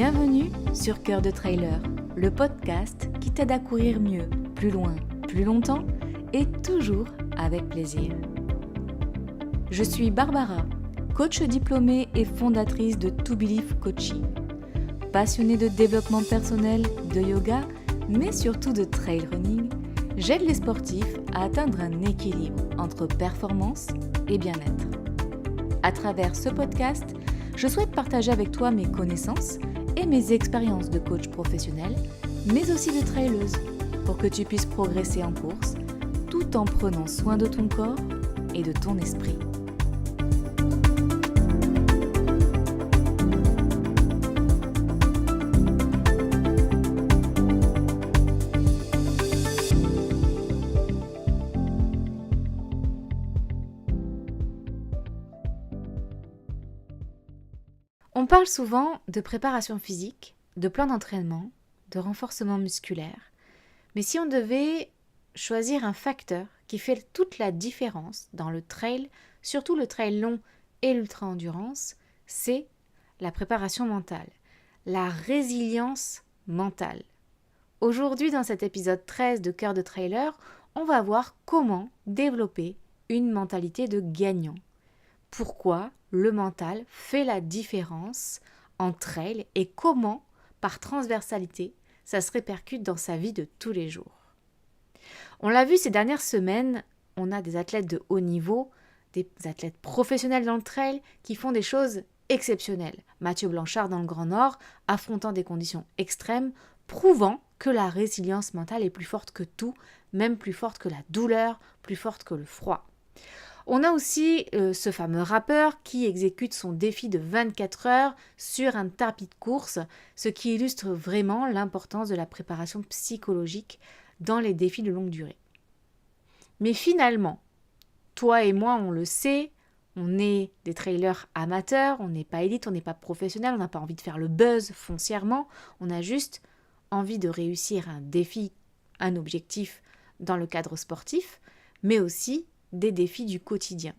Bienvenue sur Cœur de Trailer, le podcast qui t'aide à courir mieux, plus loin, plus longtemps et toujours avec plaisir. Je suis Barbara, coach diplômée et fondatrice de To Believe Coaching. Passionnée de développement personnel, de yoga, mais surtout de trail running, j'aide les sportifs à atteindre un équilibre entre performance et bien-être. À travers ce podcast, je souhaite partager avec toi mes connaissances et mes expériences de coach professionnel, mais aussi de traileuse, pour que tu puisses progresser en course, tout en prenant soin de ton corps et de ton esprit. On parle souvent de préparation physique, de plan d'entraînement, de renforcement musculaire. Mais si on devait choisir un facteur qui fait toute la différence dans le trail, surtout le trail long et l'ultra-endurance, c'est la préparation mentale, la résilience mentale. Aujourd'hui, dans cet épisode 13 de Cœur de Trailer, on va voir comment développer une mentalité de gagnant. Pourquoi le mental fait la différence en trail et comment, par transversalité, ça se répercute dans sa vie de tous les jours. On l'a vu ces dernières semaines, on a des athlètes de haut niveau, des athlètes professionnels dans le trail qui font des choses exceptionnelles. Mathieu Blanchard dans le Grand Nord, affrontant des conditions extrêmes, prouvant que la résilience mentale est plus forte que tout, même plus forte que la douleur, plus forte que le froid. On a aussi ce fameux rappeur qui exécute son défi de 24 heures sur un tapis de course, ce qui illustre vraiment l'importance de la préparation psychologique dans les défis de longue durée. Mais finalement, toi et moi, on le sait, on est des trailers amateurs, on n'est pas élite, on n'est pas professionnel, on n'a pas envie de faire le buzz foncièrement, on a juste envie de réussir un défi, un objectif dans le cadre sportif, mais aussi des défis du quotidien.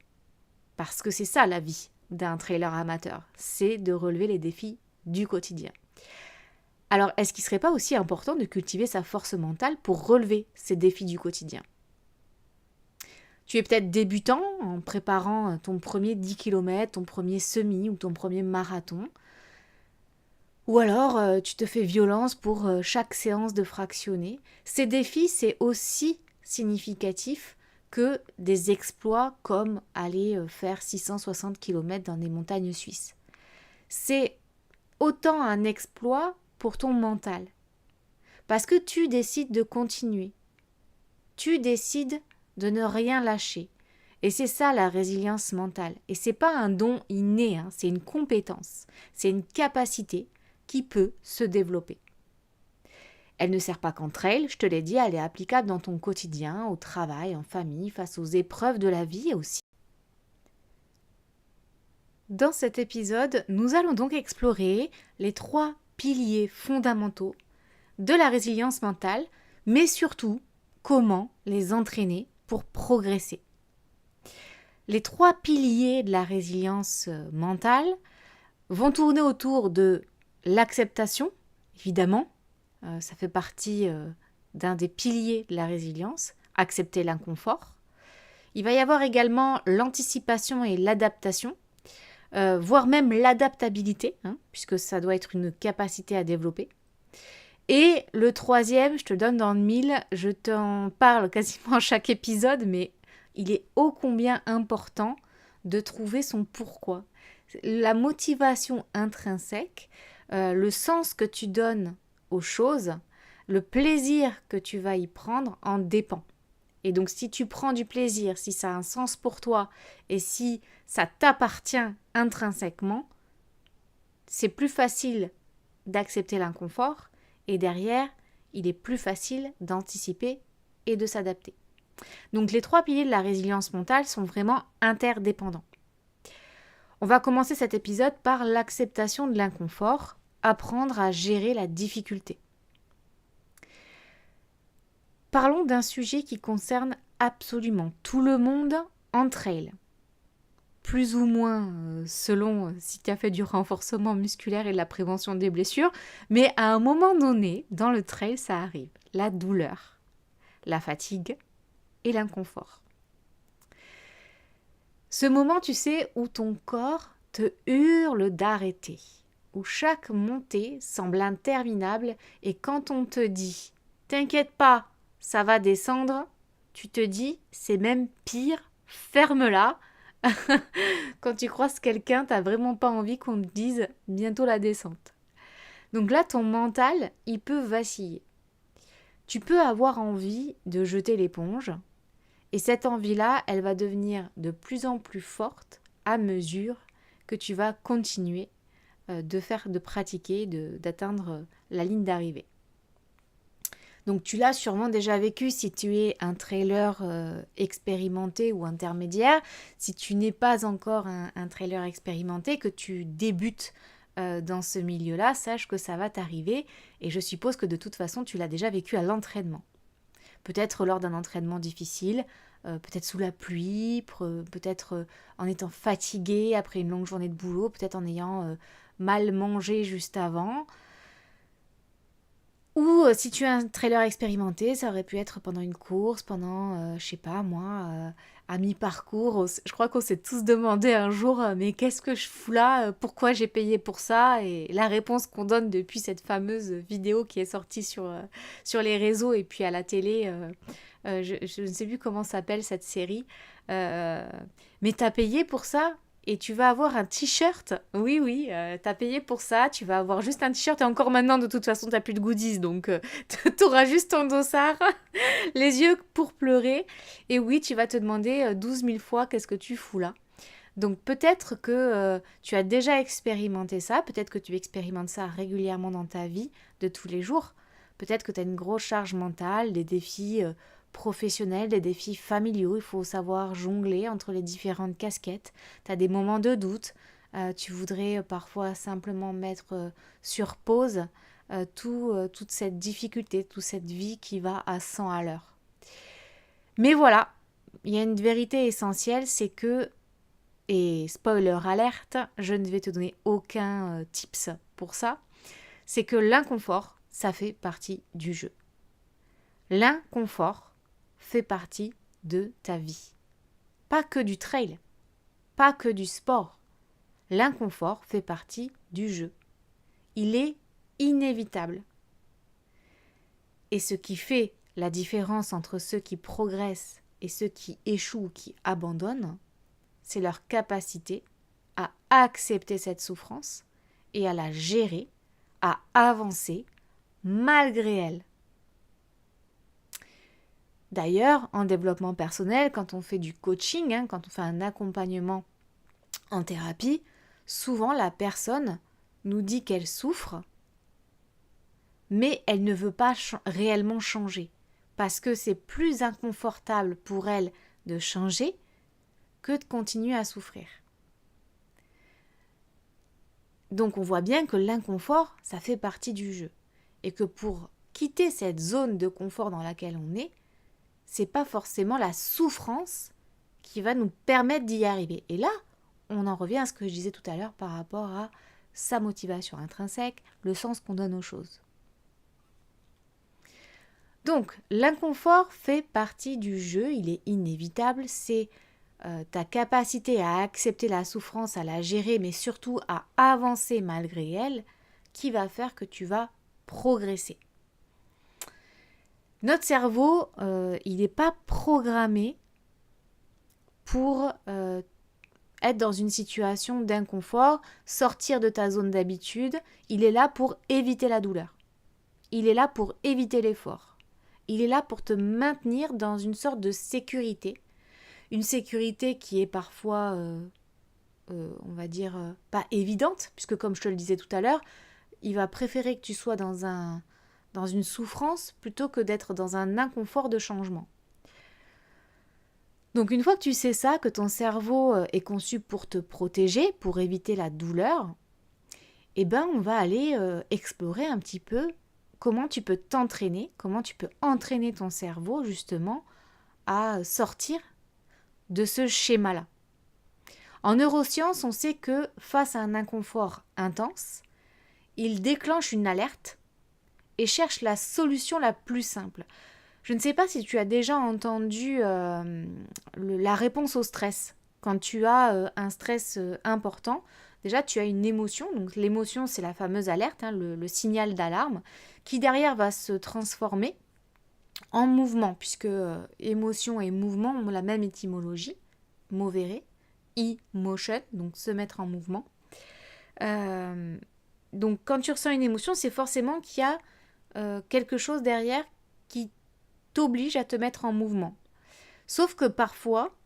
Parce que c'est ça la vie d'un trailer amateur, c'est de relever les défis du quotidien. Alors, est-ce qu'il ne serait pas aussi important de cultiver sa force mentale pour relever ces défis du quotidien ? Tu es peut-être débutant en préparant ton premier 10 km, ton premier semi ou ton premier marathon. Ou alors, tu te fais violence pour chaque séance de fractionné. Ces défis, c'est aussi significatif que des exploits comme aller faire 660 km dans des montagnes suisses. C'est autant un exploit pour ton mental. Parce que tu décides de continuer. Tu décides de ne rien lâcher. Et c'est ça la résilience mentale. Et c'est pas un don inné, c'est une compétence. C'est une capacité qui peut se développer. Elle ne sert pas qu'en trail, je te l'ai dit, elle est applicable dans ton quotidien, au travail, en famille, face aux épreuves de la vie aussi. Dans cet épisode, nous allons donc explorer les 3 piliers fondamentaux de la résilience mentale, mais surtout, comment les entraîner pour progresser. Les 3 piliers de la résilience mentale vont tourner autour de l'acceptation, évidemment. Ça fait partie d'un des piliers de la résilience, accepter l'inconfort. Il va y avoir également l'anticipation et l'adaptation, voire même l'adaptabilité, puisque ça doit être une capacité à développer. Et le 3e, je te le donne dans le mille, je t'en parle quasiment à chaque épisode, mais il est ô combien important de trouver son pourquoi. La motivation intrinsèque, le sens que tu donnes aux choses, le plaisir que tu vas y prendre en dépend. Et donc si tu prends du plaisir, si ça a un sens pour toi et si ça t'appartient intrinsèquement, c'est plus facile d'accepter l'inconfort et derrière, il est plus facile d'anticiper et de s'adapter. Donc les 3 piliers de la résilience mentale sont vraiment interdépendants. On va commencer cet épisode par l'acceptation de l'inconfort, apprendre à gérer la difficulté. Parlons d'un sujet qui concerne absolument tout le monde en trail. plus ou moins selon si tu as fait du renforcement musculaire et de la prévention des blessures, mais à un moment donné, dans le trail, ça arrive. La douleur, la fatigue et l'inconfort. Ce moment, tu sais, où ton corps te hurle d'arrêter, où chaque montée semble interminable et quand on te dit « T'inquiète pas, ça va descendre », tu te dis « C'est même pire, ferme-la ». Quand tu croises quelqu'un, t'as vraiment pas envie qu'on te dise « Bientôt la descente ». Donc là, ton mental, il peut vaciller. Tu peux avoir envie de jeter l'éponge, et cette envie-là, elle va devenir de plus en plus forte à mesure que tu vas continuer de pratiquer, d'atteindre la ligne d'arrivée. Donc tu l'as sûrement déjà vécu si tu es un trailer expérimenté ou intermédiaire. Si tu n'es pas encore un trailer expérimenté, que tu débutes dans ce milieu-là, sache que ça va t'arriver et je suppose que de toute façon tu l'as déjà vécu à l'entraînement. Peut-être lors d'un entraînement difficile, peut-être sous la pluie, peut-être en étant fatigué après une longue journée de boulot, peut-être en ayant mal mangé juste avant. Ou si tu es un trailer expérimenté, ça aurait pu être pendant une course, pendant, je sais pas moi, à mi-parcours. Je crois qu'on s'est tous demandé un jour, mais qu'est-ce que je fous là? Pourquoi j'ai payé pour ça? Et la réponse qu'on donne depuis cette fameuse vidéo qui est sortie sur les réseaux et puis à la télé, je ne sais plus comment s'appelle cette série, mais t'as payé pour ça? Et tu vas avoir un t-shirt. Oui, t'as payé pour ça. Tu vas avoir juste un t-shirt. Et encore maintenant, de toute façon, t'as plus de goodies. Donc, t'auras juste ton dossard, les yeux pour pleurer. Et oui, tu vas te demander 12 000 fois qu'est-ce que tu fous là. Donc, peut-être que tu as déjà expérimenté ça. Peut-être que tu expérimentes ça régulièrement dans ta vie de tous les jours. Peut-être que tu as une grosse charge mentale, des défis professionnels, des défis familiaux. Il faut savoir jongler entre les différentes casquettes. Tu as des moments de doute. Tu voudrais parfois simplement mettre sur pause toute cette difficulté, toute cette vie qui va à 100 à l'heure. Mais voilà, il y a une vérité essentielle, c'est que, et spoiler alerte, je ne vais te donner aucun tips pour ça, c'est que l'inconfort, ça fait partie du jeu. L'inconfort fait partie de ta vie. Pas que du trail, pas que du sport. L'inconfort fait partie du jeu. Il est inévitable. Et ce qui fait la différence entre ceux qui progressent et ceux qui échouent ou qui abandonnent, c'est leur capacité à accepter cette souffrance et à la gérer, à avancer malgré elle. D'ailleurs, en développement personnel, quand on fait du coaching, quand on fait un accompagnement en thérapie, souvent la personne nous dit qu'elle souffre, mais elle ne veut pas réellement changer, parce que c'est plus inconfortable pour elle de changer que de continuer à souffrir. Donc on voit bien que l'inconfort, ça fait partie du jeu, et que pour quitter cette zone de confort dans laquelle on est, c'est pas forcément la souffrance qui va nous permettre d'y arriver. Et là, on en revient à ce que je disais tout à l'heure par rapport à sa motivation intrinsèque, le sens qu'on donne aux choses. Donc, l'inconfort fait partie du jeu, il est inévitable, c'est ta capacité à accepter la souffrance, à la gérer, mais surtout à avancer malgré elle, qui va faire que tu vas progresser. Notre cerveau, il n'est pas programmé pour être dans une situation d'inconfort, sortir de ta zone d'habitude. Il est là pour éviter la douleur. Il est là pour éviter l'effort. Il est là pour te maintenir dans une sorte de sécurité. Une sécurité qui est parfois, on va dire, pas évidente, puisque comme je te le disais tout à l'heure, il va préférer que tu sois dans une souffrance plutôt que d'être dans un inconfort de changement. Donc une fois que tu sais ça, que ton cerveau est conçu pour te protéger, pour éviter la douleur, eh ben on va aller explorer un petit peu comment tu peux t'entraîner, comment tu peux entraîner ton cerveau justement à sortir de ce schéma-là. En neurosciences, on sait que face à un inconfort intense, il déclenche une alerte et cherche la solution la plus simple. Je ne sais pas si tu as déjà entendu la réponse au stress. Quand tu as un stress important, déjà tu as une émotion. Donc l'émotion, c'est la fameuse alerte, le signal d'alarme, qui derrière va se transformer en mouvement, puisque émotion et mouvement ont la même étymologie, movere, e-motion, donc se mettre en mouvement. Donc quand tu ressens une émotion, c'est forcément qu'il y a quelque chose derrière qui t'oblige à te mettre en mouvement. Sauf que parfois,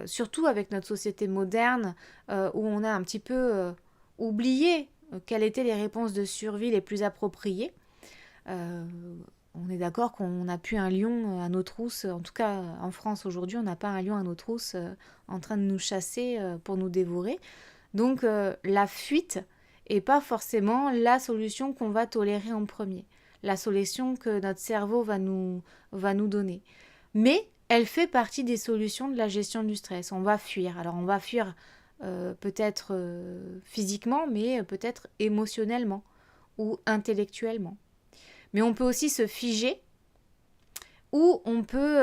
surtout avec notre société moderne, où on a un petit peu oublié quelles étaient les réponses de survie les plus appropriées, on est d'accord qu'on n'a plus un lion à nos trousses, en tout cas en France aujourd'hui, on n'a pas un lion à nos trousses en train de nous chasser pour nous dévorer. Donc la fuite n'est pas forcément la solution qu'on va tolérer en premier, la solution que notre cerveau va nous donner. Mais elle fait partie des solutions de la gestion du stress. On va fuir. Alors on va fuir peut-être physiquement, mais peut-être émotionnellement ou intellectuellement. Mais on peut aussi se figer ou on peut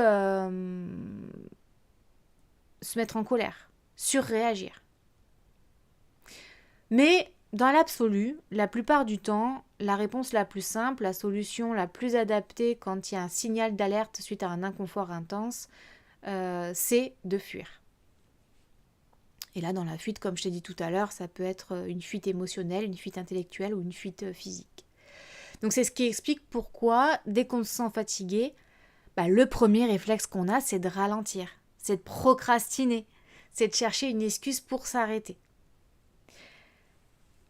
se mettre en colère, surréagir. Mais dans l'absolu, la plupart du temps, la réponse la plus simple, la solution la plus adaptée quand il y a un signal d'alerte suite à un inconfort intense, c'est de fuir. Et là, dans la fuite, comme je t'ai dit tout à l'heure, ça peut être une fuite émotionnelle, une fuite intellectuelle ou une fuite physique. Donc c'est ce qui explique pourquoi, dès qu'on se sent fatigué, le premier réflexe qu'on a, c'est de ralentir, c'est de procrastiner, c'est de chercher une excuse pour s'arrêter.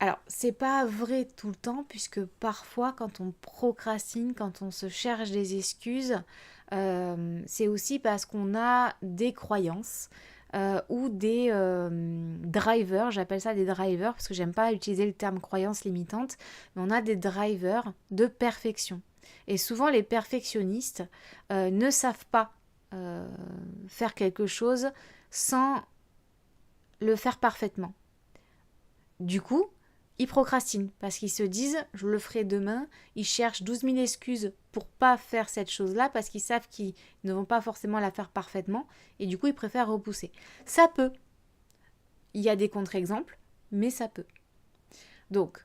Alors, c'est pas vrai tout le temps, puisque parfois, quand on procrastine, quand on se cherche des excuses, c'est aussi parce qu'on a des croyances ou des drivers, j'appelle ça des drivers, parce que j'aime pas utiliser le terme croyance limitante, mais on a des drivers de perfection. Et souvent, les perfectionnistes ne savent pas faire quelque chose sans le faire parfaitement. Du coup, ils procrastinent parce qu'ils se disent « je le ferai demain ». Ils cherchent 12 000 excuses pour pas faire cette chose-là parce qu'ils savent qu'ils ne vont pas forcément la faire parfaitement et du coup, ils préfèrent repousser. Ça peut. Il y a des contre-exemples, mais ça peut. Donc,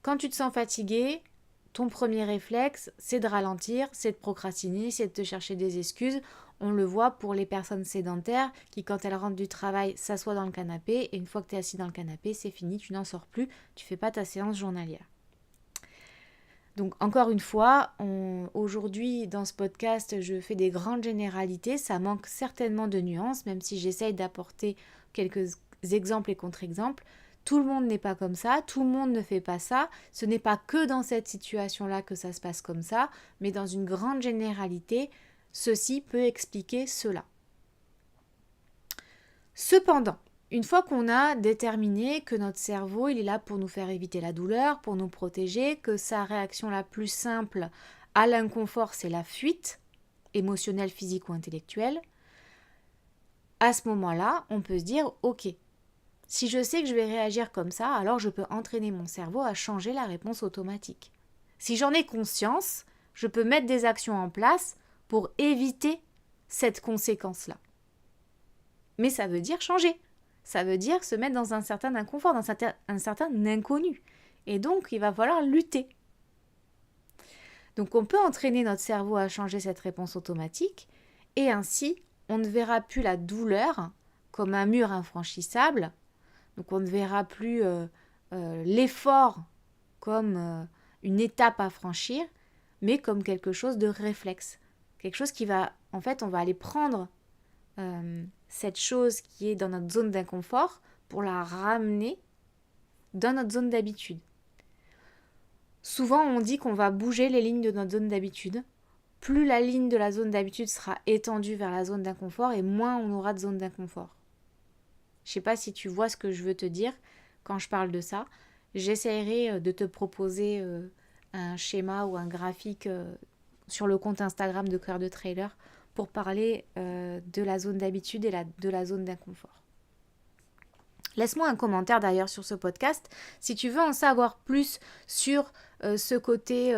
quand tu te sens fatigué, ton premier réflexe, c'est de ralentir, c'est de procrastiner, c'est de te chercher des excuses. On le voit pour les personnes sédentaires qui, quand elles rentrent du travail, s'assoient dans le canapé et une fois que tu es assis dans le canapé, c'est fini, tu n'en sors plus, tu ne fais pas ta séance journalière. Donc encore une fois, aujourd'hui dans ce podcast, je fais des grandes généralités, ça manque certainement de nuances, même si j'essaye d'apporter quelques exemples et contre-exemples. Tout le monde n'est pas comme ça, tout le monde ne fait pas ça, ce n'est pas que dans cette situation-là que ça se passe comme ça, mais dans une grande généralité, ceci peut expliquer cela. Cependant, une fois qu'on a déterminé que notre cerveau, il est là pour nous faire éviter la douleur, pour nous protéger, que sa réaction la plus simple à l'inconfort, c'est la fuite, émotionnelle, physique ou intellectuelle, à ce moment-là, on peut se dire « Ok, si je sais que je vais réagir comme ça, alors je peux entraîner mon cerveau à changer la réponse automatique. Si j'en ai conscience, je peux mettre des actions en place pour éviter cette conséquence-là. » Mais ça veut dire changer. Ça veut dire se mettre dans un certain inconfort, dans un certain inconnu. Et donc, il va falloir lutter. Donc, on peut entraîner notre cerveau à changer cette réponse automatique et ainsi, on ne verra plus la douleur comme un mur infranchissable. Donc, on ne verra plus l'effort comme une étape à franchir, mais comme quelque chose de réflexe. Quelque chose qui va, en fait, on va aller prendre cette chose qui est dans notre zone d'inconfort pour la ramener dans notre zone d'habitude. Souvent, on dit qu'on va bouger les lignes de notre zone d'habitude. Plus la ligne de la zone d'habitude sera étendue vers la zone d'inconfort et moins on aura de zone d'inconfort. Je ne sais pas si tu vois ce que je veux te dire quand je parle de ça. J'essaierai de te proposer un schéma ou un graphique sur le compte Instagram de Cœur de Trailer pour parler de la zone d'habitude et de la zone d'inconfort. Laisse-moi un commentaire d'ailleurs sur ce podcast si tu veux en savoir plus sur ce côté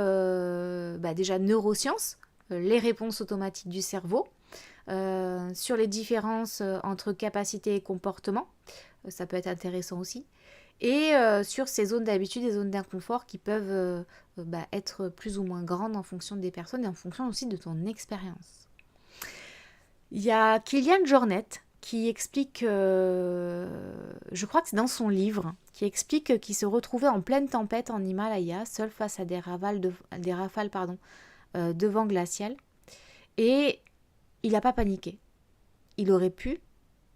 déjà neurosciences, les réponses automatiques du cerveau, sur les différences entre capacité et comportement, ça peut être intéressant aussi, et sur ces zones d'habitude et zones d'inconfort qui peuvent être plus ou moins grandes en fonction des personnes et en fonction aussi de ton expérience. Il y a Kilian Jornet qui explique, je crois que c'est dans son livre, qui explique qu'il se retrouvait en pleine tempête en Himalaya, seul face à des rafales de vent glacial, et il n'a pas paniqué. Il aurait pu,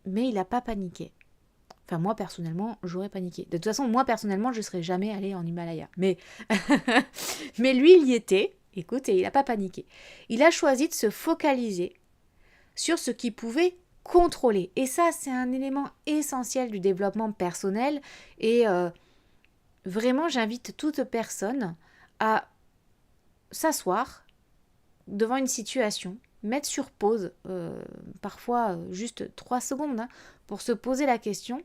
mais il n'a pas paniqué. Enfin, moi, personnellement, j'aurais paniqué. De toute façon, moi, personnellement, je ne serais jamais allée en Himalaya. Mais, mais lui, il y était, écoute, et il n'a pas paniqué. Il a choisi de se focaliser sur ce qu'il pouvait contrôler. Et ça, c'est un élément essentiel du développement personnel. Et vraiment, j'invite toute personne à s'asseoir devant une situation, mettre sur pause, parfois juste 3 secondes, pour se poser la question,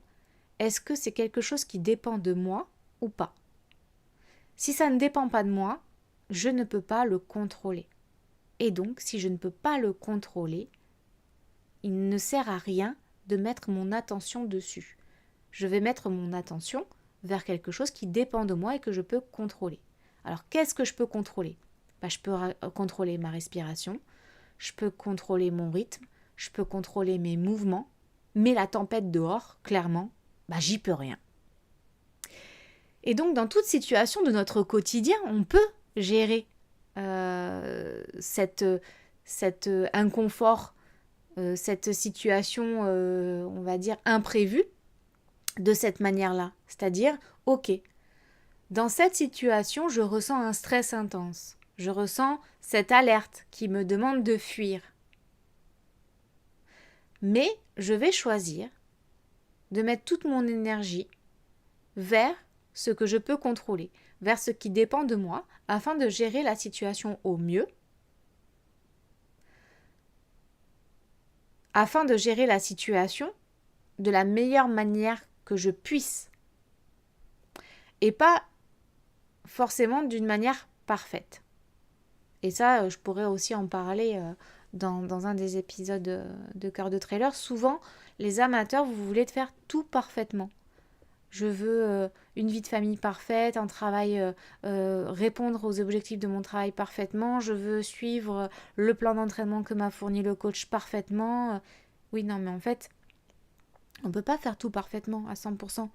est-ce que c'est quelque chose qui dépend de moi ou pas? Si ça ne dépend pas de moi, je ne peux pas le contrôler. Et donc, si je ne peux pas le contrôler, il ne sert à rien de mettre mon attention dessus. Je vais mettre mon attention vers quelque chose qui dépend de moi et que je peux contrôler. Alors, qu'est-ce que je peux contrôler? Je peux contrôler ma respiration, je peux contrôler mon rythme, je peux contrôler mes mouvements, mais la tempête dehors, clairement, j'y peux rien. Et donc, dans toute situation de notre quotidien, on peut gérer cet inconfort, cette situation, on va dire, imprévue, de cette manière-là. C'est-à-dire, ok, dans cette situation, je ressens un stress intense. Je ressens cette alerte qui me demande de fuir. Mais je vais choisir de mettre toute mon énergie vers ce que je peux contrôler, vers ce qui dépend de moi, afin de gérer la situation au mieux, afin de gérer la situation de la meilleure manière que je puisse, et pas forcément d'une manière parfaite. Et ça, je pourrais aussi en parler dans un des épisodes de Cœur de Trailer. Souvent, les amateurs, vous voulez faire tout parfaitement. Je veux une vie de famille parfaite, un travail, répondre aux objectifs de mon travail parfaitement. Je veux suivre le plan d'entraînement que m'a fourni le coach parfaitement. Oui, non, mais en fait, on ne peut pas faire tout parfaitement à 100%.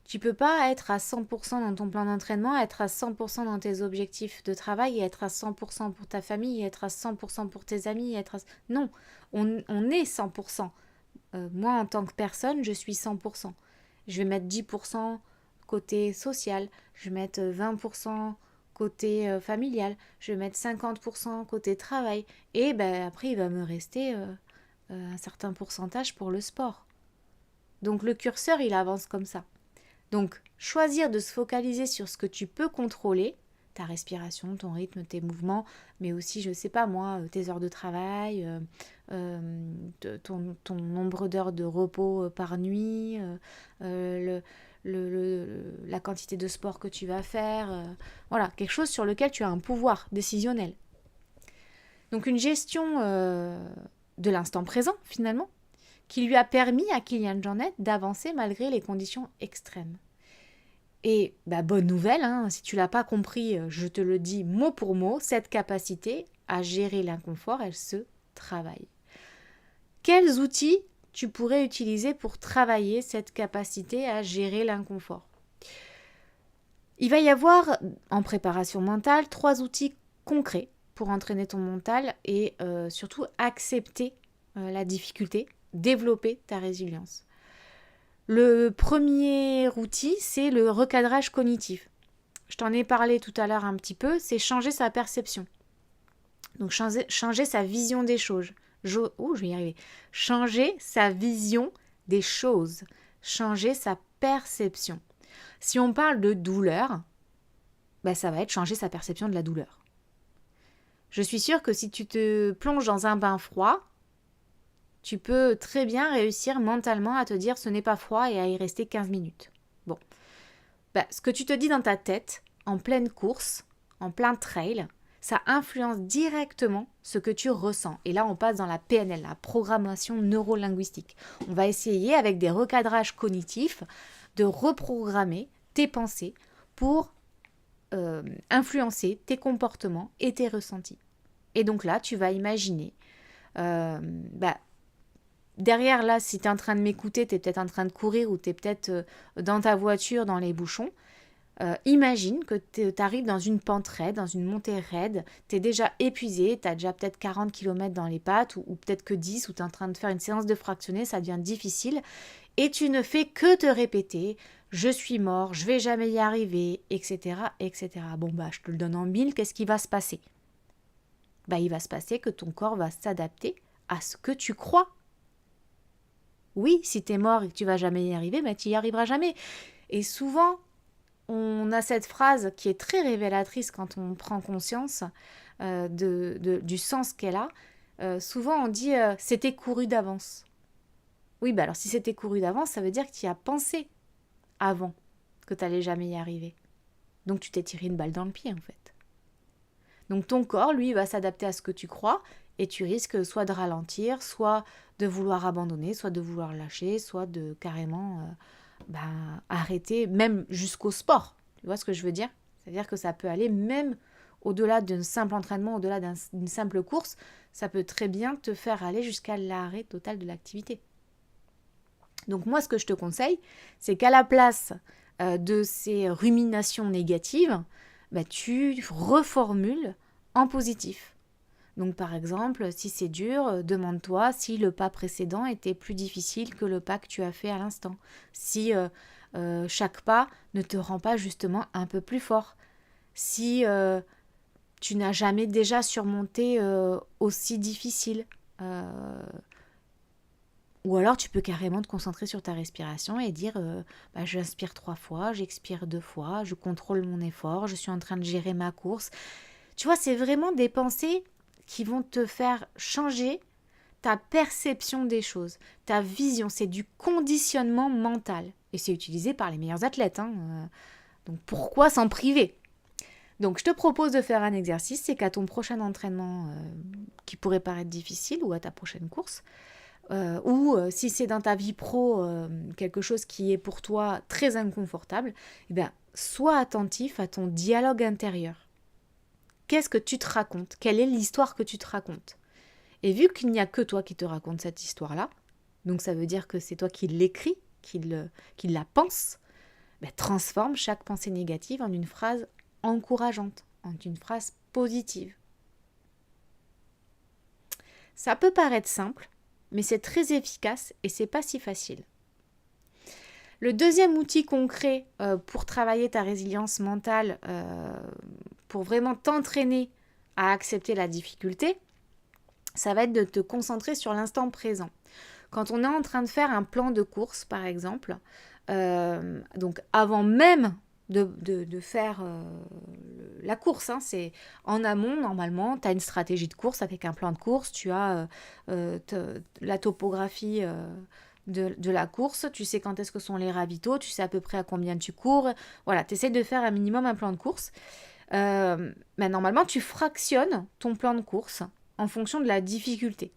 Tu peux pas être à 100% dans ton plan d'entraînement, être à 100% dans tes objectifs de travail, et être à 100% pour ta famille, et être à 100% pour tes amis, Non, on est 100%. Moi, en tant que personne, je suis 100%. Je vais mettre 10% côté social, je vais mettre 20% côté familial, je vais mettre 50% côté travail, et après, il va me rester un certain pourcentage pour le sport. Donc, le curseur, il avance comme ça. Donc, choisir de se focaliser sur ce que tu peux contrôler, ta respiration, ton rythme, tes mouvements, mais aussi, je ne sais pas moi, tes heures de travail, ton nombre d'heures de repos par nuit, la quantité de sport que tu vas faire, voilà, quelque chose sur lequel tu as un pouvoir décisionnel. Donc, une gestion de l'instant présent, finalement, qui lui a permis à Kilian Jornet d'avancer malgré les conditions extrêmes. Et bonne nouvelle, si tu ne l'as pas compris, je te le dis mot pour mot, cette capacité à gérer l'inconfort, elle se travaille. Quels outils tu pourrais utiliser pour travailler cette capacité à gérer l'inconfort? Il va y avoir, en préparation mentale, 3 outils concrets pour entraîner ton mental et surtout accepter la difficulté, développer ta résilience. Le premier outil, c'est le recadrage cognitif. Je t'en ai parlé tout à l'heure un petit peu, c'est changer sa perception. Donc changer sa vision des choses. Je vais y arriver. Changer sa vision des choses. Changer sa perception. Si on parle de douleur, ça va être changer sa perception de la douleur. Je suis sûre que si tu te plonges dans un bain froid, tu peux très bien réussir mentalement à te dire ce n'est pas froid et à y rester 15 minutes. Bon, ce que tu te dis dans ta tête, en pleine course, en plein trail, ça influence directement ce que tu ressens. Et là, on passe dans la PNL, la programmation neurolinguistique. On va essayer, avec des recadrages cognitifs, de reprogrammer tes pensées pour influencer tes comportements et tes ressentis. Et donc là, tu vas imaginer, derrière là, si tu es en train de m'écouter, tu es peut-être en train de courir ou tu es peut-être dans ta voiture, dans les bouchons. Imagine que tu arrives dans une pente raide, dans une montée raide, tu es déjà épuisé, tu as déjà peut-être 40 km dans les pattes ou peut-être que 10, ou tu es en train de faire une séance de fractionné, ça devient difficile et tu ne fais que te répéter « je suis mort, je vais jamais y arriver », etc. etc. Bon, je te le donne en 1000, qu'est-ce qui va se passer ? Il va se passer que ton corps va s'adapter à ce que tu crois. Oui, si tu es mort et que tu vas jamais y arriver, tu n'y arriveras jamais. Et souvent, on a cette phrase qui est très révélatrice quand on prend conscience du sens qu'elle a. Souvent, on dit « c'était couru d'avance ». Oui, alors si c'était couru d'avance, ça veut dire que tu y as pensé avant que tu n'allais jamais y arriver. Donc, tu t'es tiré une balle dans le pied, en fait. Donc, ton corps, lui, va s'adapter à ce que tu crois et tu risques soit de ralentir, soit de vouloir abandonner, soit de vouloir lâcher, soit de carrément arrêter, même jusqu'au sport. Tu vois ce que je veux dire ? C'est-à-dire que ça peut aller même au-delà d'un simple entraînement, au-delà d'une simple course, ça peut très bien te faire aller jusqu'à l'arrêt total de l'activité. Donc moi, ce que je te conseille, c'est qu'à la place de ces ruminations négatives, tu reformules en positif. Donc par exemple, si c'est dur, demande-toi si le pas précédent était plus difficile que le pas que tu as fait à l'instant. Si chaque pas ne te rend pas justement un peu plus fort. Si tu n'as jamais déjà surmonté aussi difficile. Ou alors tu peux carrément te concentrer sur ta respiration et dire j'inspire 3 fois, j'expire 2 fois, je contrôle mon effort, je suis en train de gérer ma course. Tu vois, c'est vraiment des pensées qui vont te faire changer ta perception des choses, ta vision. C'est du conditionnement mental. Et c'est utilisé par les meilleurs athlètes. Donc pourquoi s'en priver ? Donc je te propose de faire un exercice, c'est qu'à ton prochain entraînement qui pourrait paraître difficile ou à ta prochaine course, ou si c'est dans ta vie pro quelque chose qui est pour toi très inconfortable, sois attentif à ton dialogue intérieur. Qu'est-ce que tu te racontes ? Quelle est l'histoire que tu te racontes ? Et vu qu'il n'y a que toi qui te raconte cette histoire-là, donc ça veut dire que c'est toi qui l'écris, qui la pense, transforme chaque pensée négative en une phrase encourageante, en une phrase positive. Ça peut paraître simple, mais c'est très efficace et c'est pas si facile. Le deuxième outil concret pour travailler ta résilience mentale, pour vraiment t'entraîner à accepter la difficulté, ça va être de te concentrer sur l'instant présent. Quand on est en train de faire un plan de course, par exemple, donc avant même de faire la course, c'est en amont, normalement, tu as une stratégie de course avec un plan de course, tu as la topographie de la course, tu sais quand est-ce que sont les ravitaux, tu sais à peu près à combien tu cours, voilà, tu essaies de faire un minimum un plan de course. Normalement, tu fractionnes ton plan de course en fonction de la difficulté.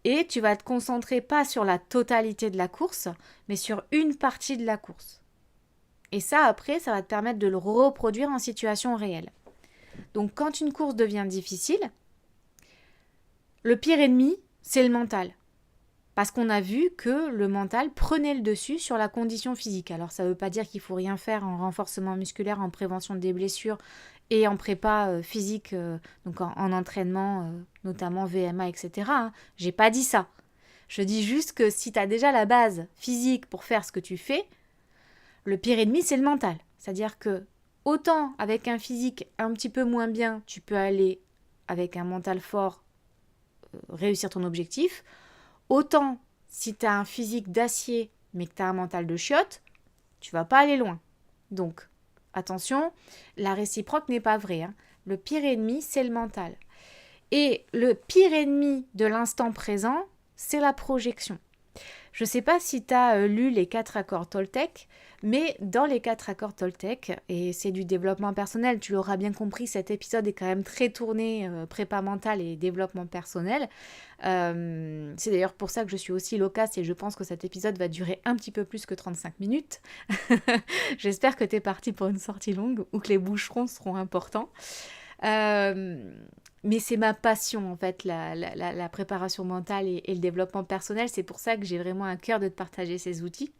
Et tu vas te concentrer pas sur la totalité de la course, mais sur une partie de la course. Et ça, après, ça va te permettre de le reproduire en situation réelle. Donc, quand une course devient difficile, le pire ennemi, c'est le mental. Parce qu'on a vu que le mental prenait le dessus sur la condition physique. Alors, ça ne veut pas dire qu'il ne faut rien faire en renforcement musculaire, en prévention des blessures et en prépa physique, donc en entraînement, notamment VMA, etc. J'ai pas dit ça. Je dis juste que si tu as déjà la base physique pour faire ce que tu fais, le pire ennemi, c'est le mental. C'est-à-dire que autant avec un physique un petit peu moins bien, tu peux aller avec un mental fort réussir ton objectif. Autant si tu as un physique d'acier mais que tu as un mental de chiotte, tu vas pas aller loin. Donc, attention, la réciproque n'est pas vraie. Le pire ennemi, c'est le mental. Et le pire ennemi de l'instant présent, c'est la projection. Je ne sais pas si tu as lu les 4 accords Toltec, mais dans les 4 accords Toltec, et c'est du développement personnel, tu l'auras bien compris, cet épisode est quand même très tourné prépa mentale et développement personnel. C'est d'ailleurs pour ça que je suis aussi loquace et je pense que cet épisode va durer un petit peu plus que 35 minutes. J'espère que tu es parti pour une sortie longue ou que les boucherons seront importants. Mais c'est ma passion en fait, la préparation mentale et le développement personnel. C'est pour ça que j'ai vraiment à cœur de te partager ces outils.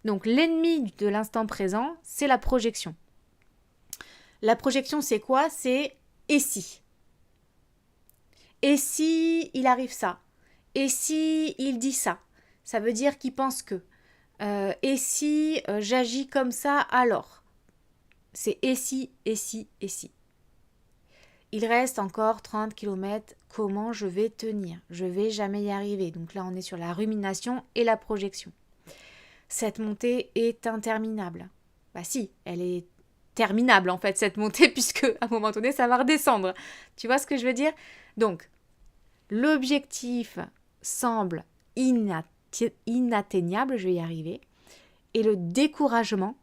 Donc l'ennemi de l'instant présent, c'est la projection. La projection, c'est quoi? C'est « et si ?» Et si il arrive ça? Et si il dit ça? Ça veut dire qu'il pense que. Et si j'agis comme ça, alors? C'est « et si, et si, et si ?» Il reste encore 30 km, comment je vais tenir? Je vais jamais y arriver. Donc là, on est sur la rumination et la projection. Cette montée est interminable. Bah si, elle est terminable en fait, cette montée, puisque à un moment donné, ça va redescendre. Tu vois ce que je veux dire? Donc, l'objectif semble inatteignable, je vais y arriver, et le découragement,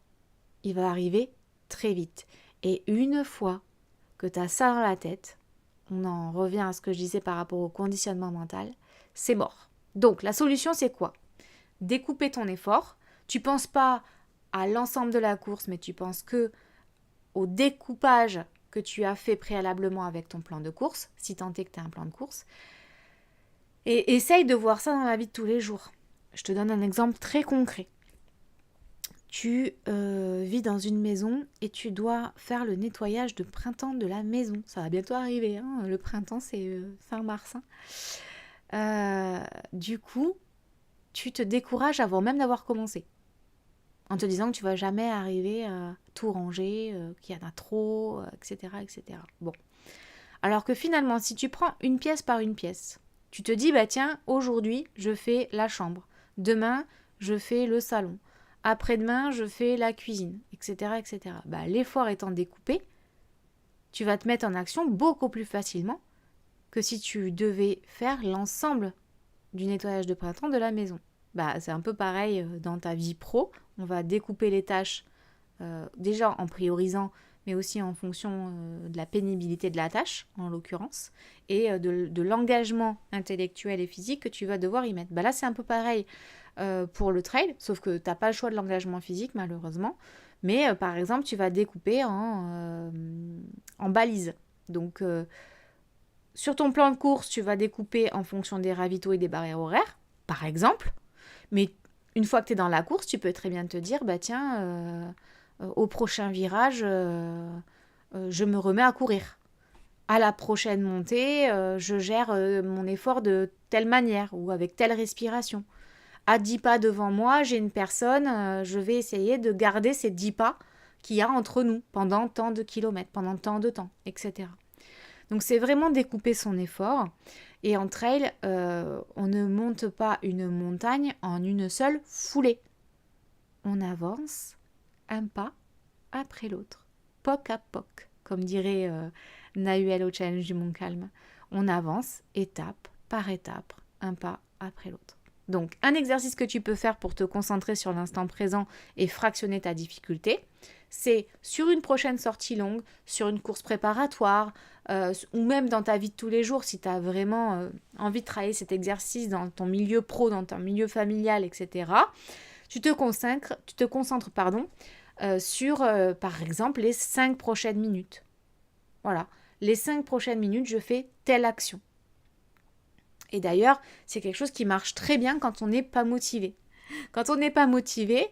il va arriver très vite. Et une fois que tu as ça dans la tête, on en revient à ce que je disais par rapport au conditionnement mental, c'est mort. Donc la solution c'est quoi? Découper ton effort. Tu ne penses pas à l'ensemble de la course, mais tu penses que au découpage que tu as fait préalablement avec ton plan de course, si tant est que tu as un plan de course. Et essaye de voir ça dans la vie de tous les jours. Je te donne un exemple très concret. Tu vis dans une maison et tu dois faire le nettoyage de printemps de la maison. Ça va bientôt arriver, hein. Le printemps c'est fin mars. Du coup, tu te décourages avant même d'avoir commencé. En te disant que tu vas jamais arriver à tout ranger, qu'il y en a trop, etc., etc. Bon. Alors que finalement, si tu prends une pièce par une pièce, tu te dis, bah tiens, aujourd'hui, je fais la chambre. Demain, je fais le salon. Après-demain, je fais la cuisine, etc., etc. Bah, l'effort étant découpé, tu vas te mettre en action beaucoup plus facilement que si tu devais faire l'ensemble du nettoyage de printemps de la maison. Bah, c'est un peu pareil dans ta vie pro. On va découper les tâches déjà en priorisant, mais aussi en fonction de la pénibilité de la tâche, en l'occurrence, et de l'engagement intellectuel et physique que tu vas devoir y mettre. Bah là, c'est un peu pareil pour le trail, sauf que tu n'as pas le choix de l'engagement physique, malheureusement. Mais par exemple, tu vas découper en balises. Donc, sur ton plan de course, tu vas découper en fonction des ravitaux et des barrières horaires, par exemple. Mais une fois que tu es dans la course, tu peux très bien te dire, bah tiens, au prochain virage, je me remets à courir. À la prochaine montée, je gère mon effort de telle manière ou avec telle respiration. À 10 pas devant moi, j'ai une personne, je vais essayer de garder ces 10 pas qu'il y a entre nous pendant tant de kilomètres, pendant tant de temps, etc. Donc c'est vraiment découper son effort. Et en trail, on ne monte pas une montagne en une seule foulée. On avance un pas après l'autre, poc à poc, comme dirait Nahuel au challenge du Mont Calme. On avance étape par étape, un pas après l'autre. Donc, un exercice que tu peux faire pour te concentrer sur l'instant présent et fractionner ta difficulté, c'est sur une prochaine sortie longue, sur une course préparatoire, ou même dans ta vie de tous les jours, si tu as vraiment envie de travailler cet exercice dans ton milieu pro, dans ton milieu familial, etc., tu te concentres sur, par exemple, les 5 prochaines minutes. Voilà, les 5 prochaines minutes, je fais telle action. Et d'ailleurs, c'est quelque chose qui marche très bien quand on n'est pas motivé. Quand on n'est pas motivé,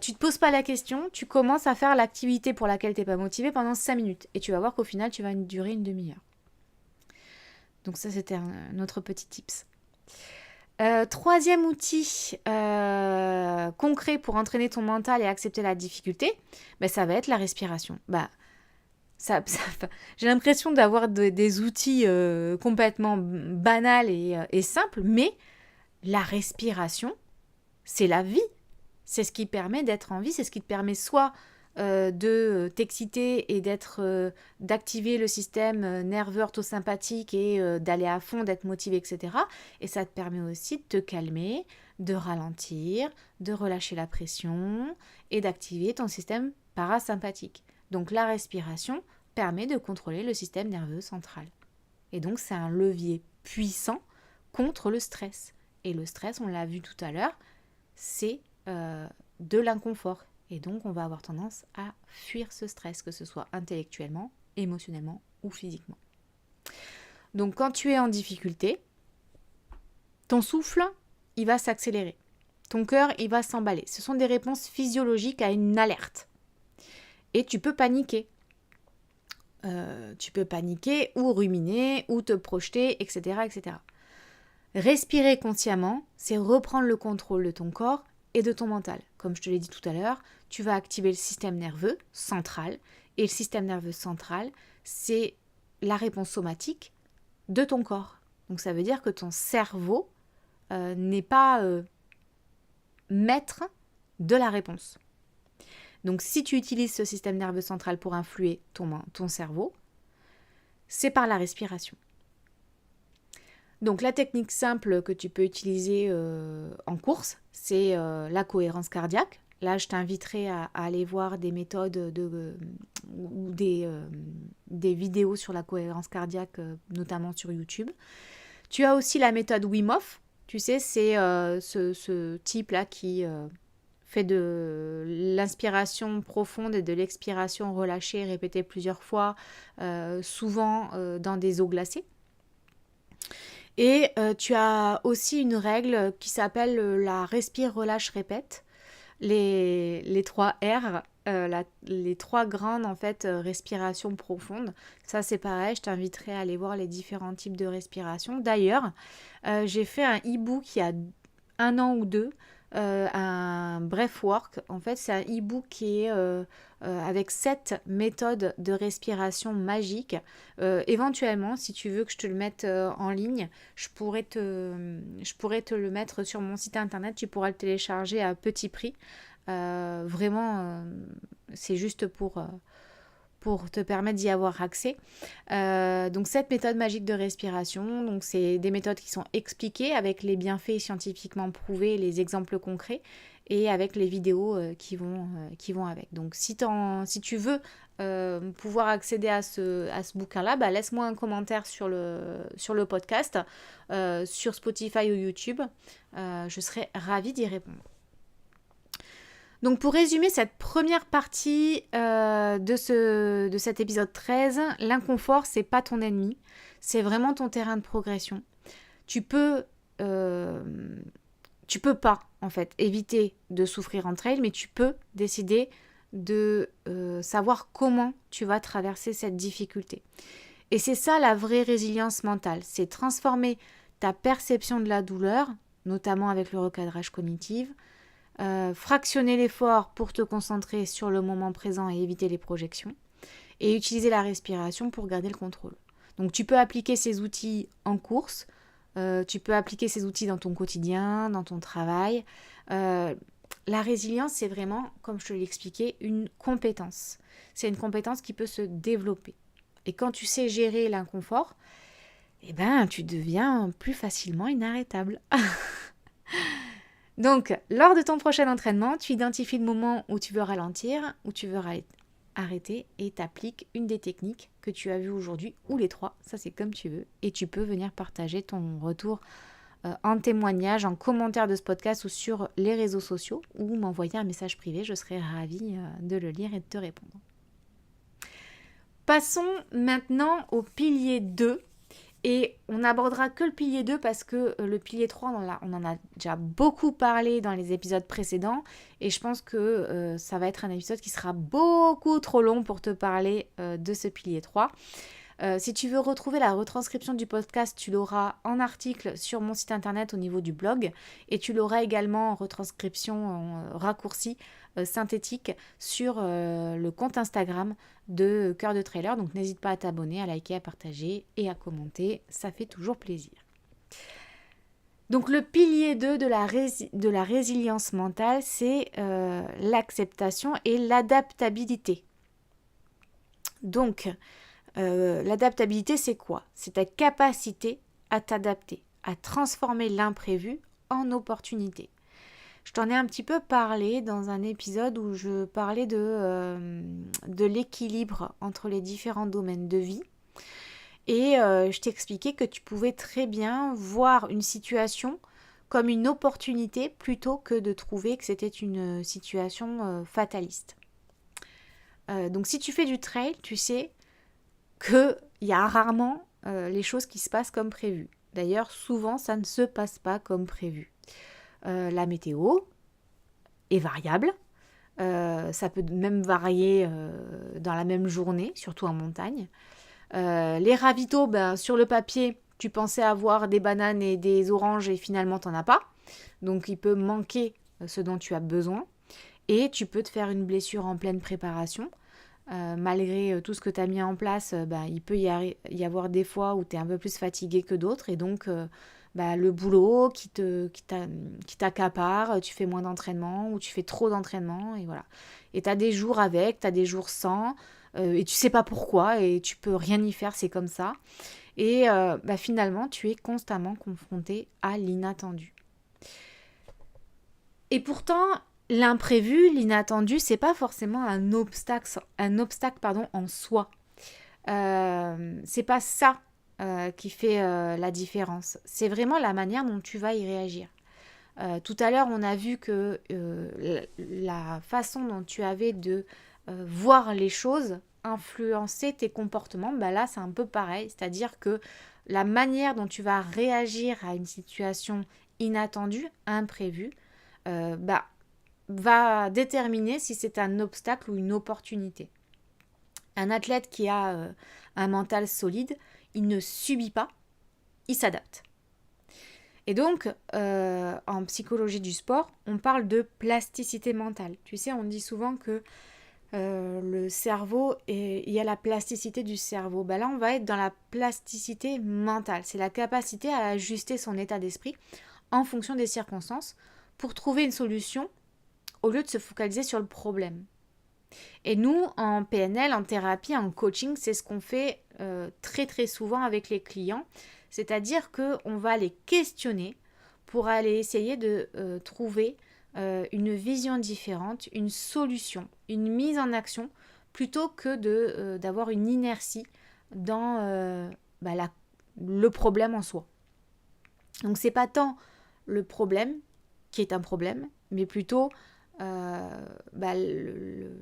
tu ne te poses pas la question, tu commences à faire l'activité pour laquelle tu n'es pas motivé pendant 5 minutes. Et tu vas voir qu'au final, tu vas durer une demi-heure. Donc ça, c'était un autre petit tips. Troisième outil concret pour entraîner ton mental et accepter la difficulté, ça va être la respiration. J'ai l'impression d'avoir des outils complètement banals et simples, mais la respiration, c'est la vie. C'est ce qui permet d'être en vie, c'est ce qui te permet soit de t'exciter et d'activer le système nerveux orthosympathique et d'aller à fond, d'être motivé, etc. Et ça te permet aussi de te calmer, de ralentir, de relâcher la pression et d'activer ton système parasympathique. Donc la respiration permet de contrôler le système nerveux central. Et donc c'est un levier puissant contre le stress. Et le stress, on l'a vu tout à l'heure, c'est de l'inconfort. Et donc on va avoir tendance à fuir ce stress, que ce soit intellectuellement, émotionnellement ou physiquement. Donc quand tu es en difficulté, ton souffle, il va s'accélérer. Ton cœur, il va s'emballer. Ce sont des réponses physiologiques à une alerte. Et tu peux paniquer. Tu peux paniquer ou ruminer ou te projeter, etc., etc. Respirer consciemment, c'est reprendre le contrôle de ton corps et de ton mental. Comme je te l'ai dit tout à l'heure, tu vas activer le système nerveux central. Et le système nerveux central, c'est la réponse somatique de ton corps. Donc ça veut dire que ton cerveau n'est pas maître de la réponse. Donc si tu utilises ce système nerveux central pour influer ton cerveau, c'est par la respiration. Donc la technique simple que tu peux utiliser en course, c'est la cohérence cardiaque. Là, je t'inviterai à aller voir des méthodes ou des vidéos sur la cohérence cardiaque, notamment sur YouTube. Tu as aussi la méthode Wim Hof. Tu sais, c'est ce type-là qui fait de l'inspiration profonde et de l'expiration relâchée, répétée plusieurs fois, souvent dans des eaux glacées. Et tu as aussi une règle qui s'appelle la respire, relâche, répète. Les 3 R, les 3 grandes en fait respirations profondes. Ça c'est pareil, je t'inviterai à aller voir les différents types de respiration. D'ailleurs, j'ai fait un e-book il y a 1 an ou 2, un breathwork. En fait, c'est un e-book qui est avec 7 méthodes de respiration magiques. Éventuellement, si tu veux que je te le mette en ligne, je pourrais te le mettre sur mon site internet. Tu pourras le télécharger à petit prix. Vraiment, c'est juste pour te permettre d'y avoir accès. Donc cette méthode magique de respiration, donc c'est des méthodes qui sont expliquées avec les bienfaits scientifiquement prouvés, les exemples concrets et avec les vidéos qui vont avec. Donc si tu veux pouvoir accéder à ce bouquin-là, bah, laisse-moi un commentaire sur le podcast, sur Spotify ou YouTube. Je serai ravie d'y répondre. Donc pour résumer cette première partie de cet épisode 13, l'inconfort, c'est pas ton ennemi, c'est vraiment ton terrain de progression. Tu peux pas en fait éviter de souffrir en trail, mais tu peux décider de savoir comment tu vas traverser cette difficulté. Et c'est ça la vraie résilience mentale, c'est transformer ta perception de la douleur, notamment avec le recadrage cognitif, fractionner l'effort pour te concentrer sur le moment présent et éviter les projections, et utiliser la respiration pour garder le contrôle. Donc tu peux appliquer ces outils en course, tu peux appliquer ces outils dans ton quotidien, dans ton travail. La résilience, c'est vraiment, comme je te l'ai expliqué, une compétence. C'est une compétence qui peut se développer. Et quand tu sais gérer l'inconfort, eh ben, tu deviens plus facilement inarrêtable. Donc, lors de ton prochain entraînement, tu identifies le moment où tu veux ralentir, où tu veux arrêter et t'appliques une des techniques que tu as vues aujourd'hui, ou les 3, ça c'est comme tu veux. Et tu peux venir partager ton retour en témoignage, en commentaire de ce podcast ou sur les réseaux sociaux, ou m'envoyer un message privé, je serai ravie de le lire et de te répondre. Passons maintenant au pilier 2. Et on n'abordera que le pilier 2 parce que le pilier 3, on en a déjà beaucoup parlé dans les épisodes précédents. Et je pense que ça va être un épisode qui sera beaucoup trop long pour te parler de ce pilier 3. Si tu veux retrouver la retranscription du podcast, tu l'auras en article sur mon site internet au niveau du blog. Et tu l'auras également en retranscription raccourcie synthétique sur le compte Instagram de Cœur de Trailer. Donc n'hésite pas à t'abonner, à liker, à partager et à commenter. Ça fait toujours plaisir. Donc le pilier 2 de la résilience mentale, c'est l'acceptation et l'adaptabilité. Donc l'adaptabilité, c'est quoi? C'est ta capacité à t'adapter, à transformer l'imprévu en opportunité. Je t'en ai un petit peu parlé dans un épisode où je parlais de l'équilibre entre les différents domaines de vie. Et je t'expliquais que tu pouvais très bien voir une situation comme une opportunité plutôt que de trouver que c'était une situation fataliste. Donc si tu fais du trail, tu sais qu'il y a rarement les choses qui se passent comme prévu. D'ailleurs, souvent, ça ne se passe pas comme prévu. La météo est variable. Ça peut même varier dans la même journée, surtout en montagne. Les ravitaux, sur le papier, tu pensais avoir des bananes et des oranges et finalement tu n'en as pas. Donc il peut manquer ce dont tu as besoin. Et tu peux te faire une blessure en pleine préparation. Malgré tout ce que tu as mis en place, il peut y avoir des fois où tu es un peu plus fatigué que d'autres. Et donc le boulot qui t'accapare, tu fais moins d'entraînement ou tu fais trop d'entraînement. Et voilà. Et tu as des jours avec, tu as des jours sans. Et tu sais pas pourquoi et tu peux rien y faire, c'est comme ça. Et finalement, tu es constamment confronté à l'inattendu. Et pourtant, l'imprévu, l'inattendu, c'est pas forcément un obstacle en soi. C'est pas ça qui fait la différence. C'est vraiment la manière dont tu vas y réagir. Tout à l'heure, on a vu que la façon dont tu avais de voir les choses influencer tes comportements, là, c'est un peu pareil. C'est-à-dire que la manière dont tu vas réagir à une situation inattendue, imprévue, va déterminer si c'est un obstacle ou une opportunité. Un athlète qui a un mental solide, il ne subit pas, il s'adapte. Et donc, en psychologie du sport, on parle de plasticité mentale. Tu sais, on dit souvent que le cerveau, il y a la plasticité du cerveau. Là, on va être dans la plasticité mentale. C'est la capacité à ajuster son état d'esprit en fonction des circonstances pour trouver une solution au lieu de se focaliser sur le problème. Et nous, en PNL, en thérapie, en coaching, c'est ce qu'on fait très très souvent avec les clients. C'est-à-dire qu'on va les questionner pour aller essayer de trouver une vision différente, une solution, une mise en action, plutôt que d'avoir une inertie dans le problème en soi. Donc c'est pas tant le problème qui est un problème, mais plutôt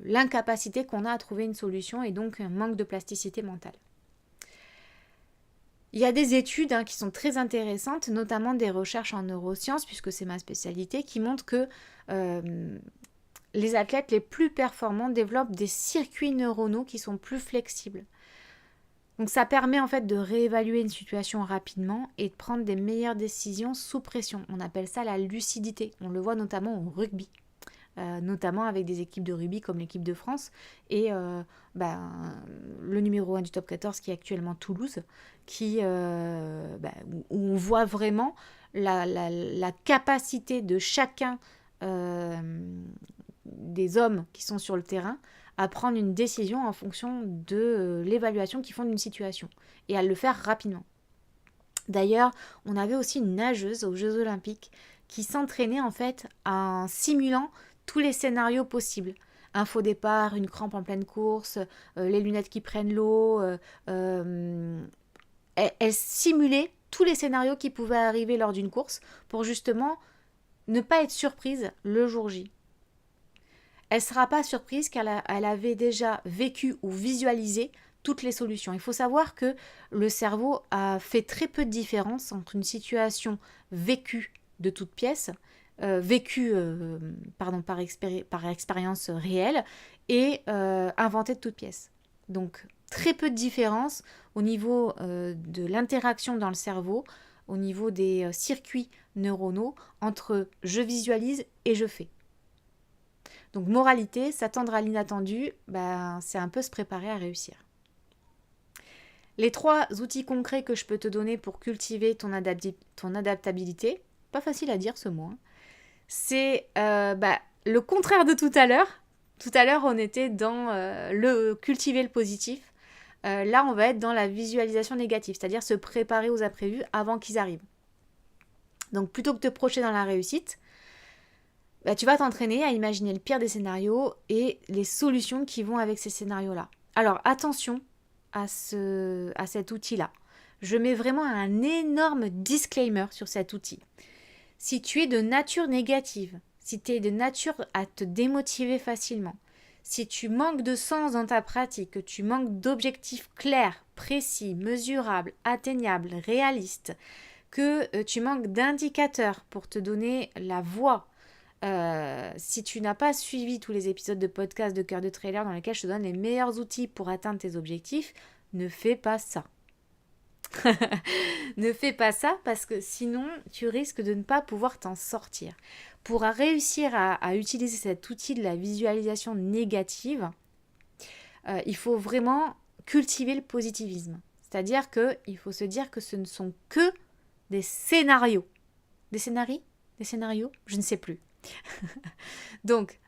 l'incapacité qu'on a à trouver une solution et donc un manque de plasticité mentale. Il y a des études qui sont très intéressantes, notamment des recherches en neurosciences, puisque c'est ma spécialité, qui montrent que les athlètes les plus performants développent des circuits neuronaux qui sont plus flexibles. Donc ça permet en fait de réévaluer une situation rapidement et de prendre des meilleures décisions sous pression. On appelle ça la lucidité. On le voit notamment au rugby. Notamment avec des équipes de rugby comme l'équipe de France et le numéro 1 du top 14 qui est actuellement Toulouse, où on voit vraiment la capacité de chacun des hommes qui sont sur le terrain à prendre une décision en fonction de l'évaluation qu'ils font d'une situation et à le faire rapidement. D'ailleurs, on avait aussi une nageuse aux Jeux Olympiques qui s'entraînait en fait en simulant tous les scénarios possibles. Un faux départ, une crampe en pleine course, les lunettes qui prennent l'eau. Elle simulait tous les scénarios qui pouvaient arriver lors d'une course pour justement ne pas être surprise le jour J. Elle ne sera pas surprise car elle avait déjà vécu ou visualisé toutes les solutions. Il faut savoir que le cerveau a fait très peu de différence entre une situation vécue de toute pièce, par expérience réelle et inventée de toute pièce. Donc très peu de différence au niveau de l'interaction dans le cerveau, au niveau des circuits neuronaux entre je visualise et je fais. Donc moralité, s'attendre à l'inattendu, c'est un peu se préparer à réussir. Les 3 outils concrets que je peux te donner pour cultiver ton adaptabilité, pas facile à dire ce mot, hein. C'est le contraire de tout à l'heure. Tout à l'heure, on était dans le cultiver le positif. Là, on va être dans la visualisation négative, c'est-à-dire se préparer aux imprévus avant qu'ils arrivent. Donc, plutôt que de te projeter dans la réussite, tu vas t'entraîner à imaginer le pire des scénarios et les solutions qui vont avec ces scénarios-là. Alors, attention à cet outil-là. Je mets vraiment un énorme disclaimer sur cet outil. Si tu es de nature négative, si tu es de nature à te démotiver facilement, si tu manques de sens dans ta pratique, que tu manques d'objectifs clairs, précis, mesurables, atteignables, réalistes, que tu manques d'indicateurs pour te donner la voie, si tu n'as pas suivi tous les épisodes de podcast de Cœur de Trailer dans lesquels je te donne les meilleurs outils pour atteindre tes objectifs, ne fais pas ça. Ne fais pas ça parce que sinon tu risques de ne pas pouvoir t'en sortir. Pour réussir à utiliser cet outil de la visualisation négative, il faut vraiment cultiver le positivisme. C'est-à-dire qu'il faut se dire que ce ne sont que des scénarios. Des scénarios? Des scénarios? Je ne sais plus. Donc,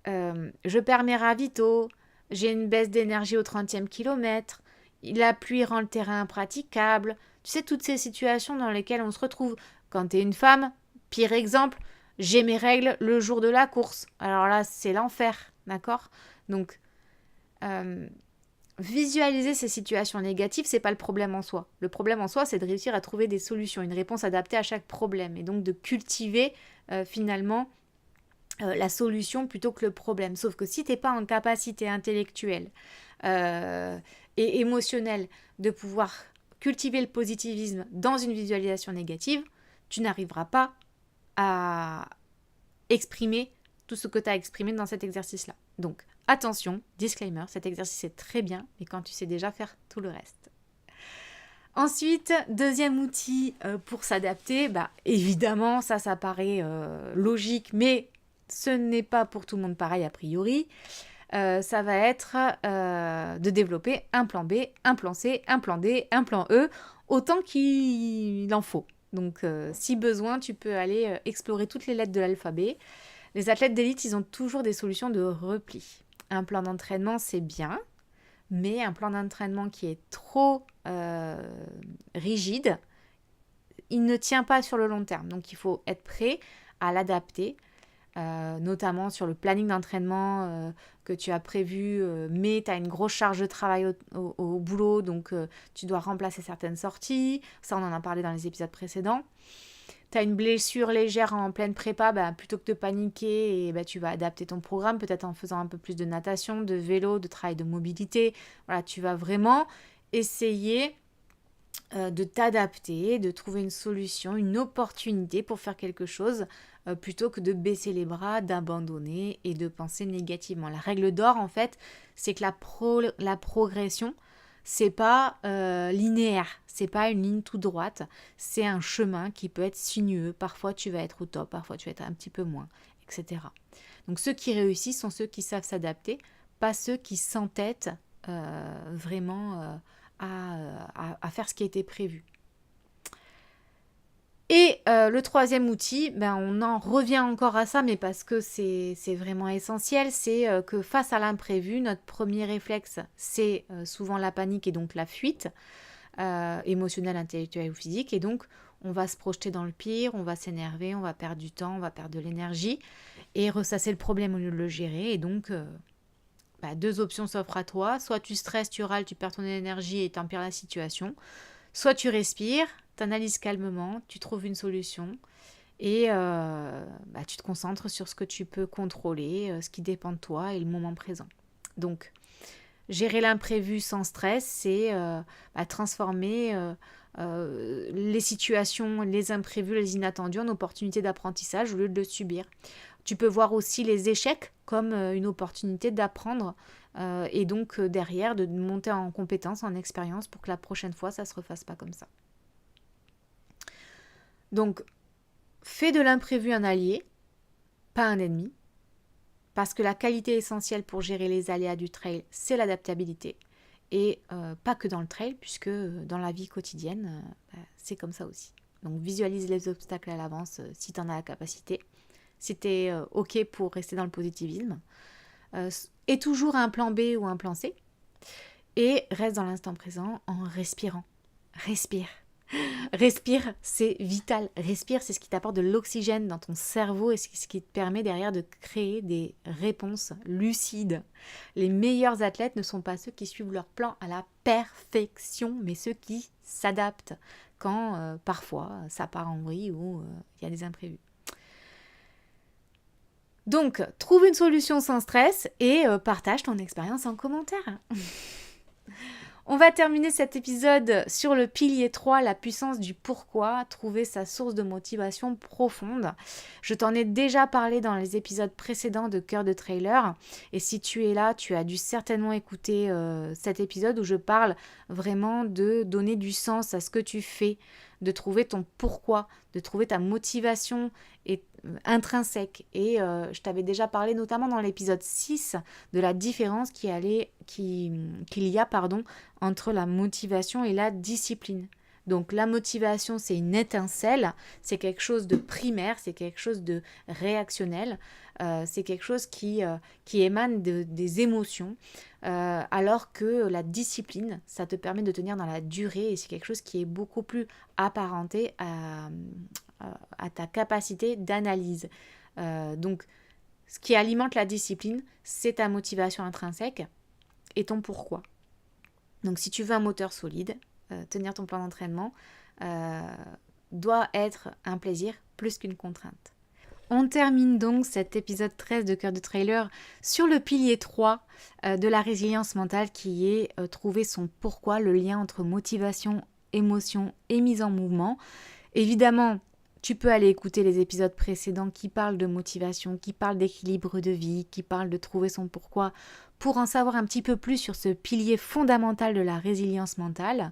je perds mes ravitaux, j'ai une baisse d'énergie au 30e kilomètre, la pluie rend le terrain impraticable. Tu sais, toutes ces situations dans lesquelles on se retrouve. Quand tu es une femme, pire exemple, j'ai mes règles le jour de la course. Alors là, c'est l'enfer, d'accord? Donc, visualiser ces situations négatives, c'est pas le problème en soi. Le problème en soi, c'est de réussir à trouver des solutions, une réponse adaptée à chaque problème. Et donc de cultiver finalement la solution plutôt que le problème. Sauf que si tu n'es pas en capacité intellectuelle et émotionnelle de pouvoir cultiver le positivisme dans une visualisation négative, tu n'arriveras pas à exprimer tout ce que tu as exprimé dans cet exercice-là. Donc, attention, disclaimer, cet exercice est très bien, mais quand tu sais déjà faire tout le reste. Ensuite, deuxième outil pour s'adapter, évidemment, ça paraît logique, mais ce n'est pas pour tout le monde pareil a priori. Ça va être de développer un plan B, un plan C, un plan D, un plan E, autant qu'il en faut. Donc, si besoin, tu peux aller explorer toutes les lettres de l'alphabet. Les athlètes d'élite, ils ont toujours des solutions de repli. Un plan d'entraînement, c'est bien, mais un plan d'entraînement qui est trop rigide, il ne tient pas sur le long terme. Donc, il faut être prêt à l'adapter, notamment sur le planning d'entraînement que tu as prévu, mais tu as une grosse charge de travail au boulot, donc tu dois remplacer certaines sorties. Ça, on en a parlé dans les épisodes précédents. Tu as une blessure légère en pleine prépa, plutôt que de paniquer, et tu vas adapter ton programme, peut-être en faisant un peu plus de natation, de vélo, de travail de mobilité. Voilà, tu vas vraiment essayer de t'adapter, de trouver une solution, une opportunité pour faire quelque chose, plutôt que de baisser les bras, d'abandonner et de penser négativement. La règle d'or, en fait, c'est que la progression, c'est pas linéaire, c'est pas une ligne toute droite, c'est un chemin qui peut être sinueux. Parfois tu vas être au top, parfois tu vas être un petit peu moins, etc. Donc ceux qui réussissent sont ceux qui savent s'adapter, pas ceux qui s'entêtent vraiment à faire ce qui a été prévu. Et le troisième outil, on en revient encore à ça, mais parce que c'est vraiment essentiel, c'est que face à l'imprévu, notre premier réflexe, c'est souvent la panique et donc la fuite, émotionnelle, intellectuelle ou physique. Et donc, on va se projeter dans le pire, on va s'énerver, on va perdre du temps, on va perdre de l'énergie et ressasser le problème au lieu de le gérer. Et donc, deux options s'offrent à toi. Soit tu stresses, tu râles, tu perds ton énergie et t'empires la situation. Soit tu respires, t'analyses calmement, tu trouves une solution et tu te concentres sur ce que tu peux contrôler, ce qui dépend de toi et le moment présent. Donc, gérer l'imprévu sans stress, c'est transformer les situations, les imprévus, les inattendus en opportunités d'apprentissage au lieu de le subir. Tu peux voir aussi les échecs comme une opportunité d'apprendre et donc derrière de monter en compétence, en expérience pour que la prochaine fois ça ne se refasse pas comme ça. Donc, fais de l'imprévu un allié, pas un ennemi, parce que la qualité essentielle pour gérer les aléas du trail, c'est l'adaptabilité. Et pas que dans le trail, puisque dans la vie quotidienne, c'est comme ça aussi. Donc visualise les obstacles à l'avance si tu en as la capacité. Si tu es OK pour rester dans le positivisme. Et toujours un plan B ou un plan C. Et reste dans l'instant présent en respirant. Respire. Respire, c'est vital. Respire, c'est ce qui t'apporte de l'oxygène dans ton cerveau et c'est ce qui te permet derrière de créer des réponses lucides. Les meilleurs athlètes ne sont pas ceux qui suivent leur plan à la perfection, mais ceux qui s'adaptent quand parfois ça part en vrille ou il y a des imprévus. Donc, trouve une solution sans stress et partage ton expérience en commentaire. On va terminer cet épisode sur le pilier 3, la puissance du pourquoi, trouver sa source de motivation profonde. Je t'en ai déjà parlé dans les épisodes précédents de Cœur de Trailer. Et si tu es là, tu as dû certainement écouter cet épisode où je parle vraiment de donner du sens à ce que tu fais, de trouver ton pourquoi, de trouver ta motivation intrinsèque. Et je t'avais déjà parlé notamment dans l'épisode 6 de la différence qu'il y a entre la motivation et la discipline. Donc la motivation, c'est une étincelle, c'est quelque chose de primaire, c'est quelque chose de réactionnel, c'est quelque chose qui émane des émotions, alors que la discipline, ça te permet de tenir dans la durée et c'est quelque chose qui est beaucoup plus apparenté à ta capacité d'analyse. Donc ce qui alimente la discipline, c'est ta motivation intrinsèque et ton pourquoi. Donc si tu veux un moteur solide, tenir ton plan d'entraînement doit être un plaisir plus qu'une contrainte. On termine donc cet épisode 13 de Cœur de Trailer sur le pilier 3 de la résilience mentale qui est trouver son pourquoi, le lien entre motivation, émotion et mise en mouvement. Évidemment, tu peux aller écouter les épisodes précédents qui parlent de motivation, qui parlent d'équilibre de vie, qui parlent de trouver son pourquoi, pour en savoir un petit peu plus sur ce pilier fondamental de la résilience mentale.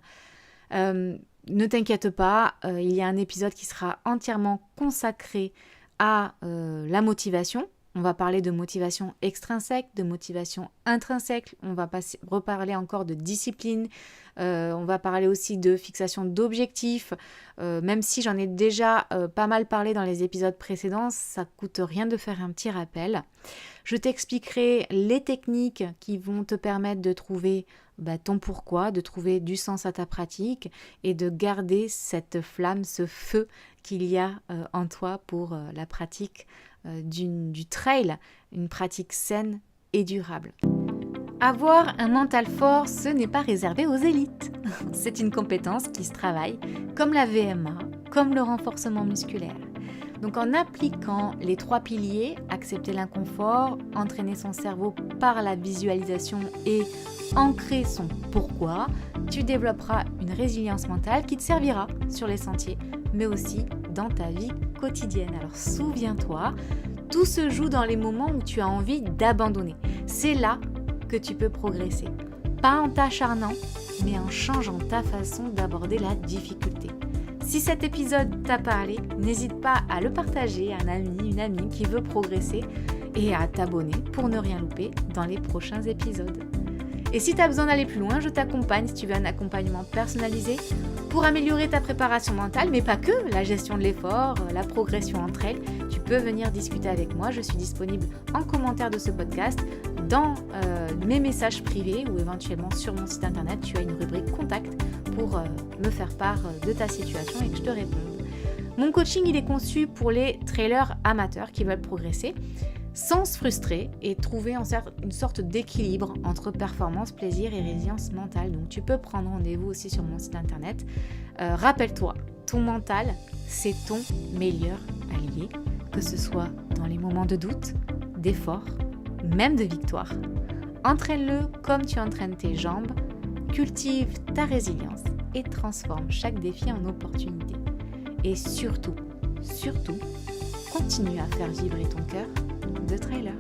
Ne t'inquiète pas, il y a un épisode qui sera entièrement consacré à la motivation. On va parler de motivation extrinsèque, de motivation intrinsèque. On va reparler encore de discipline. On va parler aussi de fixation d'objectifs. Même si j'en ai déjà pas mal parlé dans les épisodes précédents, ça ne coûte rien de faire un petit rappel. Je t'expliquerai les techniques qui vont te permettre de trouver ton pourquoi, de trouver du sens à ta pratique et de garder cette flamme, ce feu qu'il y a en toi pour la pratique du trail, une pratique saine et durable. Avoir un mental fort, ce n'est pas réservé aux élites. C'est une compétence qui se travaille, comme la VMA, comme le renforcement musculaire. Donc en appliquant les 3 piliers, accepter l'inconfort, entraîner son cerveau par la visualisation et ancrer son pourquoi, tu développeras une résilience mentale qui te servira sur les sentiers, mais aussi dans ta vie quotidienne. Alors souviens-toi, tout se joue dans les moments où tu as envie d'abandonner. C'est là que tu peux progresser. Pas en t'acharnant, mais en changeant ta façon d'aborder la difficulté. Si cet épisode t'a parlé, n'hésite pas à le partager à un ami, une amie qui veut progresser et à t'abonner pour ne rien louper dans les prochains épisodes. Et si tu as besoin d'aller plus loin, je t'accompagne si tu veux un accompagnement personnalisé pour améliorer ta préparation mentale, mais pas que, la gestion de l'effort, la progression entre elles. Tu peux venir discuter avec moi, je suis disponible en commentaire de ce podcast, dans mes messages privés ou éventuellement sur mon site internet, tu as une rubrique contact pour me faire part de ta situation et que je te réponde. Mon coaching, il est conçu pour les trailers amateurs qui veulent progresser sans se frustrer et trouver une sorte d'équilibre entre performance, plaisir et résilience mentale. Donc tu peux prendre rendez-vous aussi sur mon site internet. Rappelle-toi, ton mental, c'est ton meilleur allié, que ce soit dans les moments de doute, d'effort, même de victoire. Entraîne-le comme tu entraînes tes jambes, cultive ta résilience et transforme chaque défi en opportunité. Et surtout, continue à faire vibrer ton cœur de trailer.